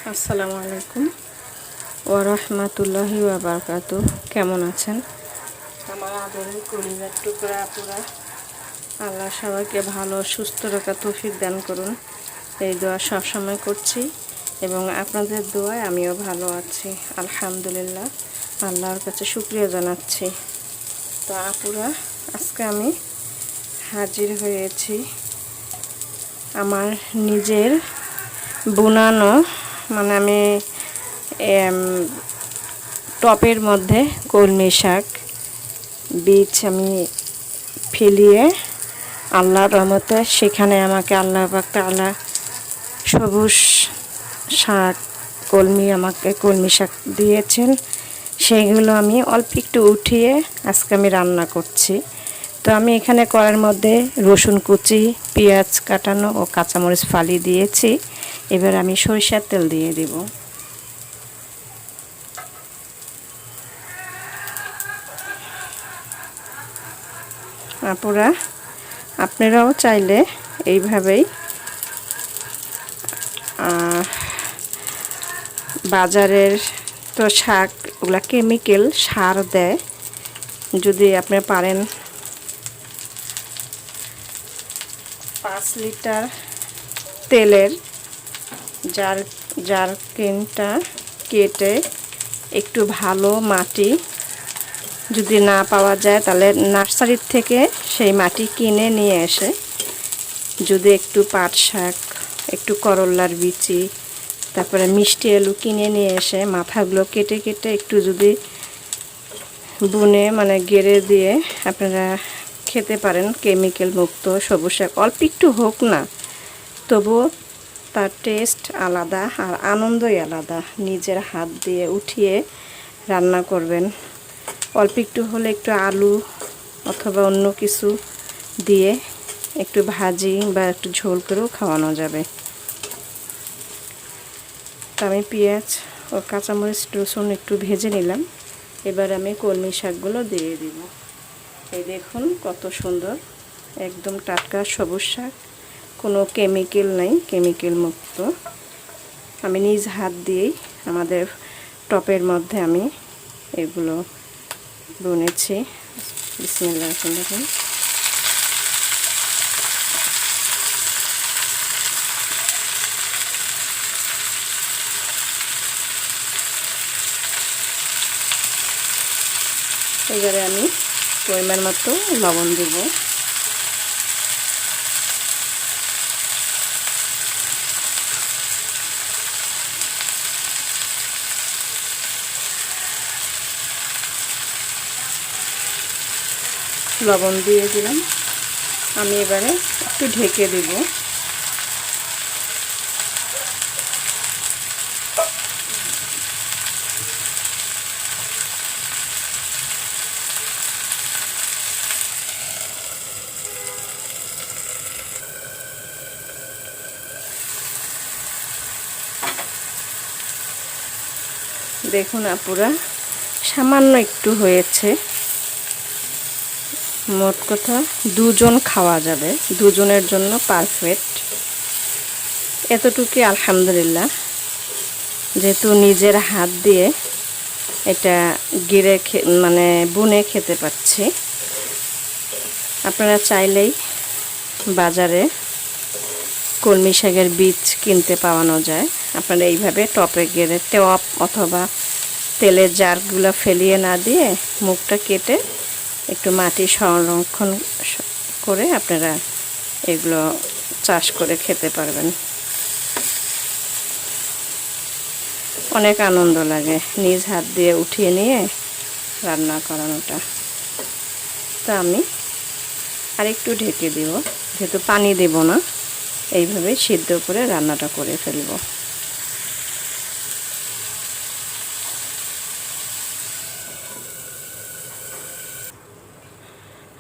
আসসালামু আলাইকুম ওয়া রাহমাতুল্লাহি ওয়া বারাকাতুহু। কেমন আছেন আমার আদরের কলিজার টুকরা আপুরা? আল্লাহ সবাইকে ভালো সুস্থ রাখার তৌফিক দান করুন, এই দোয়া সবসময় করছি এবং আপনাদের দোয়ায় আমিও ভালো আছি আলহামদুলিল্লাহ। আল্লাহর কাছে শুকরিয়া জানাচ্ছি। তো আপুরা, আজকে আমি হাজির হয়েছি আমার নিজের বুনানো, মানে আমি টপের মধ্যে কলমি শাক বীজ আমি ফেলিয়ে আল্লাহর রহমতে সেখানে আমাকে আল্লাহ পাক তাআলা সবুজ শাক আমাকে কলমি শাক দিয়েছেন। সেইগুলো আমি অল্প একটু উঠিয়ে আজকে আমি রান্না করছি। তো আমি এখানে কড়াইয়ের মধ্যে রসুন কুচি, পেঁয়াজ কাটানো ও কাঁচামরিচ ফালি দিয়েছি। এবার আমি সরিষার তেল দিয়ে দিব। আপুরা, আপনারাও চাইলে এইভাবেই বাজারের তো শাক ওগুলা কেমিক্যাল সার দেয়, যদি আপনি পারেন 5 লিটার তেলের জারকিনটা কেটে একটু ভালো মাটি যদি না পাওয়া যায় তাহলে নার্সারির থেকে সেই মাটি কিনে নিয়ে এসে যদি একটু পাট শাক, একটু করল্লার বিচি, তারপরে মিষ্টি আলু কিনে নিয়ে এসে মাথাগুলো কেটে কেটে একটু যদি বুনে মানে গেড়ে দিয়ে আপনারা খেতে পারেন, কেমিক্যাল মুক্ত সবুজ শাক অল্প একটু হোক না, তবুও তার টেস্ট আলাদা আর আনন্দই আলাদা। নিজের হাত দিয়ে উঠিয়ে রান্না করবেন, অল্প একটু হলে একটু আলু অথবা অন্য কিছু দিয়ে একটু ভাজি বা একটু ঝোল করেও খাওয়ানো যাবে। তো আমি পেঁয়াজ ও কাঁচামরিচ রসুন একটু ভেজে নিলাম। এবার আমি কলমি শাকগুলো দিয়ে দিব। এই দেখুন কত সুন্দর, একদম টাটকা সবুজ শাক, কোনো কেমিক্যাল নাই, কেমিক্যাল মুক্ত। আমি নিজ হাত দিয়েই আমাদের টপের মধ্যে আমি এগুলো বুনেছি। বিসমিল্লাহ, দেখুন। এবারে আমি পরিমাণ মতো লবণ দেব। লবণ দিয়ে দিলাম, আমি এবারে একটু ঢেকে দেব। দেখুন আপুরা, সামান্য একটু হয়েছে, মোট কথা 2 জন খাওয়া যাবে, 2 জনের জন্য পারফেক্ট। এতটুকুই আলহামদুলিল্লাহ, যেহেতু নিজের হাত দিয়ে এটা গিরে মানে বুনে খেতে পাচ্ছি। আপনারা চাইলেই বাজারে কলমি শাকের বীজ কিনতে পাওয়ানো যায়। আপনারা এইভাবে টপে গেড়ে টপ অথবা তেলের জারগুলো ফেলিয়ে না দিয়ে মুখটা কেটে একটু মাটি সংরক্ষণ করে আপনারা এগুলো চাষ করে খেতে পারবেন। অনেক আনন্দ লাগে নিজ হাত দিয়ে উঠিয়ে নিয়ে রান্না করানোটা। তা আমি আরেকটু ঢেকে দিব, যেহেতু পানি দেব না, এইভাবে সিদ্ধ করে রান্নাটা করে ফেলব।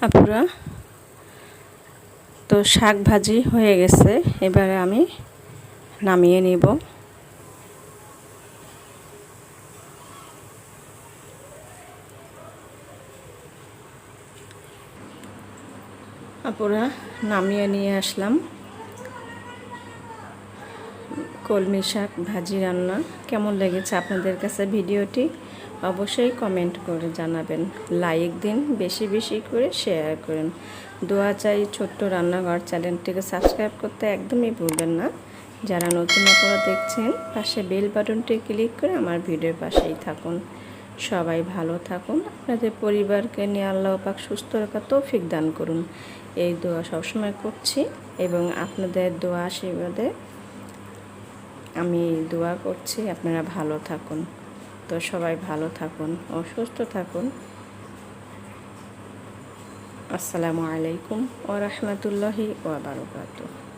আপুরা, তো শাক ভাজি হয়ে গেছে, এবারে আমি নামিয়ে নিব। আপুরা, নামিয়ে নিয়ে আসলাম। কলমি শাক ভাজি রান্না। কেমন লেগেছে আপনাদের কাছে ভিডিওটি অবশ্যই কমেন্ট করে জানাবেন। লাইক দিন, বেশি বেশি করে শেয়ার করেন। দোয়া চাই। ছোট্ট রান্নাঘর চ্যানেলটিকে সাবস্ক্রাইব করতে একদমই ভুলবেন না। যারা নতুন আপনারা দেখছেন, পাশে বেল বাটনটি ক্লিক করে আমার ভিডিওর পাশেই থাকুন। সবাই ভালো থাকুন, আপনাদের পরিবারকে নিয়ে আল্লাহ পাক সুস্থ রাখার তৌফিক দান করুন, এই দোয়া সবসময় করছি। এবং আপনাদের দোয়া আশীর্বাদে আমি দোয়া করছি আপনারা ভালো থাকুন। তো সবাই ভালো থাকুন ও সুস্থ থাকুন। আসসালামু আলাইকুম ওয়া রাহমাতুল্লাহি ওয়া বারাকাতুহু।